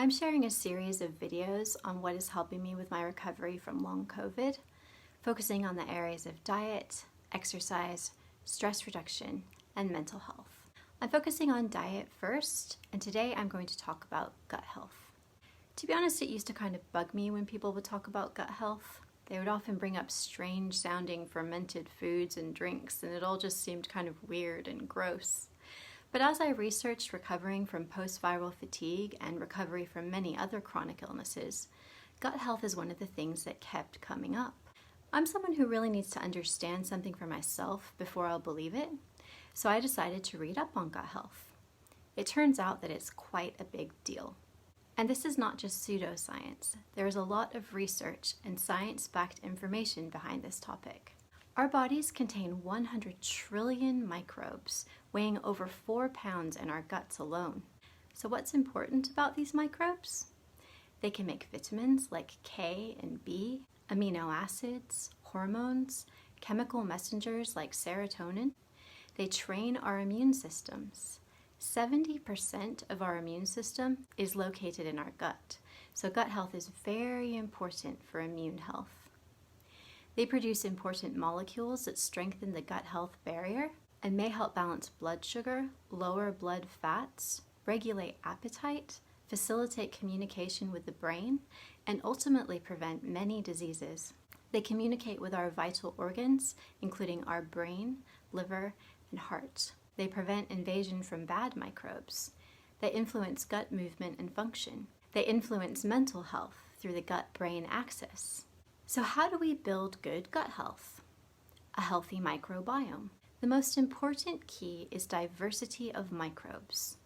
I'm sharing a series of videos on what is helping me with my recovery from long COVID, focusing on the areas of diet, exercise, stress reduction, and mental health. I'm focusing on diet first, and today I'm going to talk about gut health. To be honest, it used to kind of bug me when people would talk about gut health. They would often bring up strange sounding fermented foods and drinks, and it all just seemed kind of weird and gross. But as I researched recovering from post-viral fatigue and recovery from many other chronic illnesses, gut health is one of the things that kept coming up. I'm someone who really needs to understand something for myself before I'll believe it, so I decided to read up on gut health. It turns out that it's quite a big deal. And this is not just pseudoscience. There is a lot of research and science-backed information behind this topic. Our bodies contain 100 trillion microbes, weighing over 4 pounds in our guts alone. So what's important about these microbes? They can make vitamins like K and B, amino acids, hormones, chemical messengers like serotonin. They train our immune systems. 70% of our immune system is located in our gut, so gut health is very important for immune health. They produce important molecules that strengthen the gut health barrier and may help balance blood sugar, lower blood fats, regulate appetite, facilitate communication with the brain, and ultimately prevent many diseases. They communicate with our vital organs, including our brain, liver, and heart. They prevent invasion from bad microbes. They influence gut movement and function. They influence mental health through the gut-brain axis. So how do we build good gut health? A healthy microbiome. The most important key is diversity of microbes.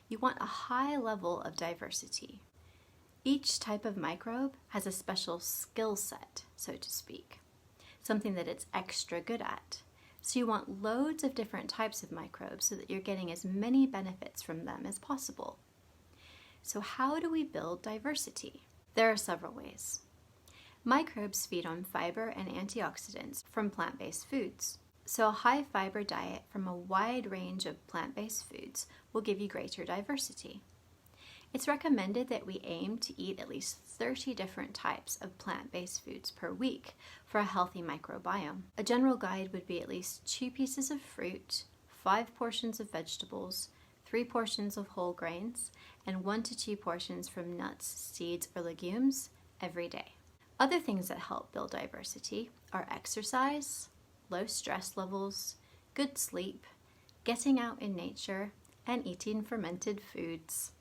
You want a high level of diversity. Each type of microbe has a special skill set, so to speak, something that it's extra good at. So you want loads of different types of microbes so that you're getting as many benefits from them as possible. So how do we build diversity? There are several ways. Microbes feed on fiber and antioxidants from plant-based foods. So a high fiber diet from a wide range of plant-based foods will give you greater diversity. It's recommended that we aim to eat at least 30 different types of plant-based foods per week for a healthy microbiome. A general guide would be at least 2 pieces of fruit, 5 portions of vegetables, 3 portions of whole grains, and 1 to 2 portions from nuts, seeds, or legumes every day. Other things that help build diversity are exercise, low stress levels, good sleep, getting out in nature, and eating fermented foods.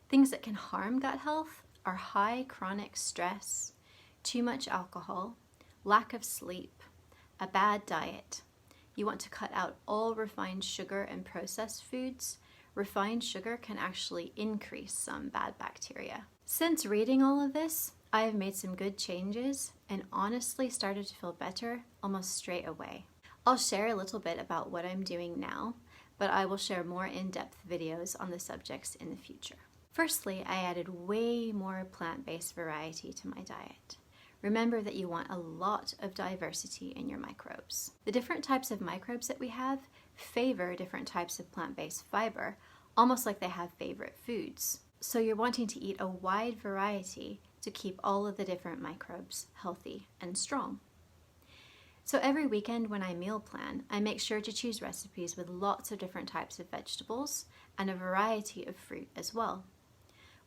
Things that can harm gut health are high chronic stress, too much alcohol, lack of sleep, a bad diet. You want to cut out all refined sugar and processed foods. Refined sugar can actually increase some bad bacteria. Since reading all of this, I have made some good changes and honestly started to feel better almost straight away. I'll share a little bit about what I'm doing now, but I will share more in-depth videos on the subjects in the future. Firstly, I added way more plant-based variety to my diet. Remember that you want a lot of diversity in your microbes. The different types of microbes that we have favor different types of plant-based fiber, almost like they have favorite foods. So you're wanting to eat a wide variety to keep all of the different microbes healthy and strong. So every weekend when I meal plan, I make sure to choose recipes with lots of different types of vegetables and a variety of fruit as well.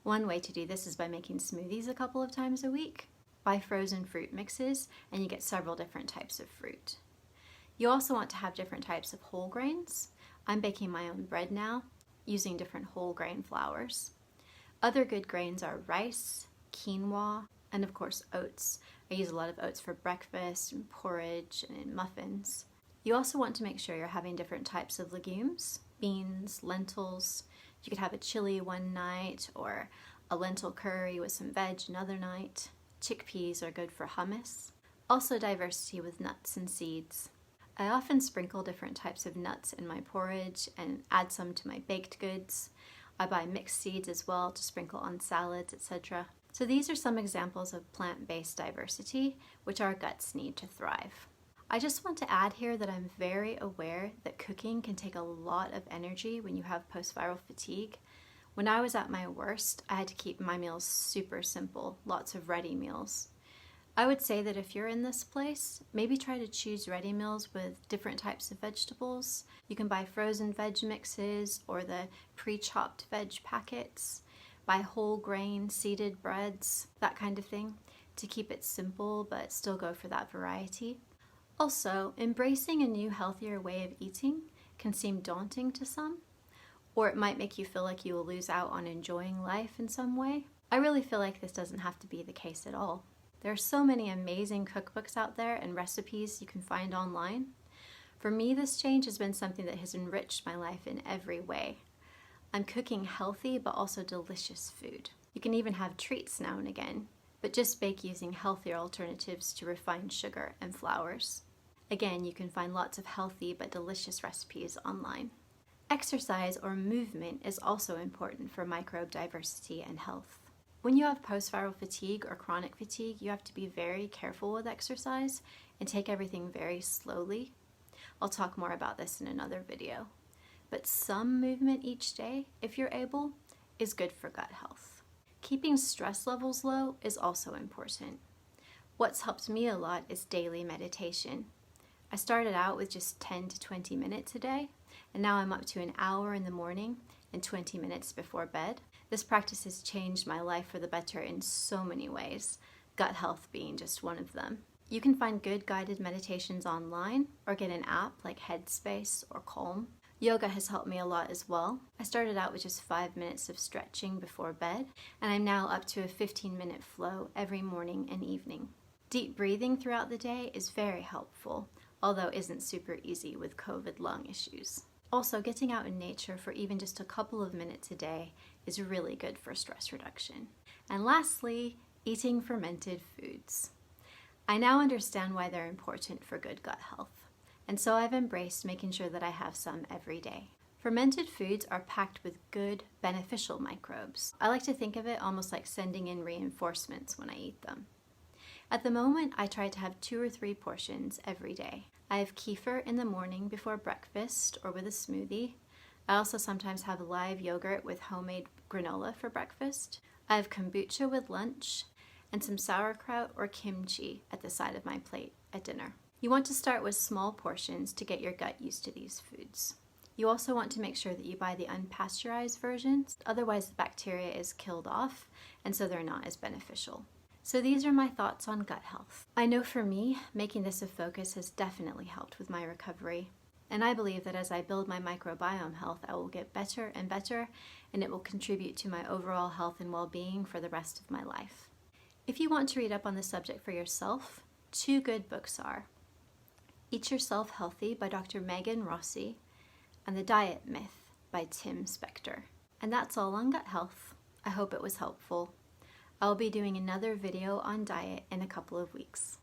One way to do this is by making smoothies a couple of times a week. Buy frozen fruit mixes and you get several different types of fruit. You also want to have different types of whole grains. I'm baking my own bread now using different whole grain flours. Other good grains are rice, quinoa, and of course oats. I use a lot of oats for breakfast and porridge and in muffins. You also want to make sure you're having different types of legumes, beans, lentils. You could have a chili one night or a lentil curry with some veg another night. Chickpeas are good for hummus. Also diversity with nuts and seeds. I often sprinkle different types of nuts in my porridge and add some to my baked goods. I buy mixed seeds as well to sprinkle on salads, etc. So these are some examples of plant-based diversity which our guts need to thrive. I just want to add here that I'm very aware that cooking can take a lot of energy when you have post-viral fatigue. When I was at my worst, I had to keep my meals super simple, lots of ready meals. I would say that if you're in this place, maybe try to choose ready meals with different types of vegetables. You can buy frozen veg mixes or the pre-chopped veg packets, buy whole grain seeded breads, that kind of thing, to keep it simple but still go for that variety. Also, embracing a new healthier way of eating can seem daunting to some, or it might make you feel like you will lose out on enjoying life in some way. I really feel like this doesn't have to be the case at all. There are so many amazing cookbooks out there and recipes you can find online. For me, this change has been something that has enriched my life in every way. I'm cooking healthy but also delicious food. You can even have treats now and again, but just bake using healthier alternatives to refined sugar and flours. Again, you can find lots of healthy but delicious recipes online. Exercise or movement is also important for microbe diversity and health. When you have post-viral fatigue or chronic fatigue, you have to be very careful with exercise and take everything very slowly. I'll talk more about this in another video. But some movement each day, if you're able, is good for gut health. Keeping stress levels low is also important. What's helped me a lot is daily meditation. I started out with just 10 to 20 minutes a day, and now I'm up to an hour in the morning and 20 minutes before bed. This practice has changed my life for the better in so many ways, gut health being just one of them. You can find good guided meditations online or get an app like Headspace or Calm. Yoga has helped me a lot as well. I started out with just 5 minutes of stretching before bed, and I'm now up to a 15-minute flow every morning and evening. Deep breathing throughout the day is very helpful, although isn't super easy with COVID lung issues. Also, getting out in nature for even just a couple of minutes a day is really good for stress reduction. And lastly, eating fermented foods. I now understand why they're important for good gut health, and so I've embraced making sure that I have some every day. Fermented foods are packed with good, beneficial microbes. I like to think of it almost like sending in reinforcements when I eat them. At the moment, I try to have 2 or 3 portions every day. I have kefir in the morning before breakfast or with a smoothie. I also sometimes have live yogurt with homemade granola for breakfast. I have kombucha with lunch and some sauerkraut or kimchi at the side of my plate at dinner. You want to start with small portions to get your gut used to these foods. You also want to make sure that you buy the unpasteurized versions, otherwise the bacteria is killed off and so they're not as beneficial. So these are my thoughts on gut health. I know for me, making this a focus has definitely helped with my recovery. And I believe that as I build my microbiome health, I will get better and better, and it will contribute to my overall health and well-being for the rest of my life. If you want to read up on the subject for yourself, 2 good books are Eat Yourself Healthy by Dr. Megan Rossi and The Diet Myth by Tim Spector. And that's all on gut health. I hope it was helpful. I'll be doing another video on diet in a couple of weeks.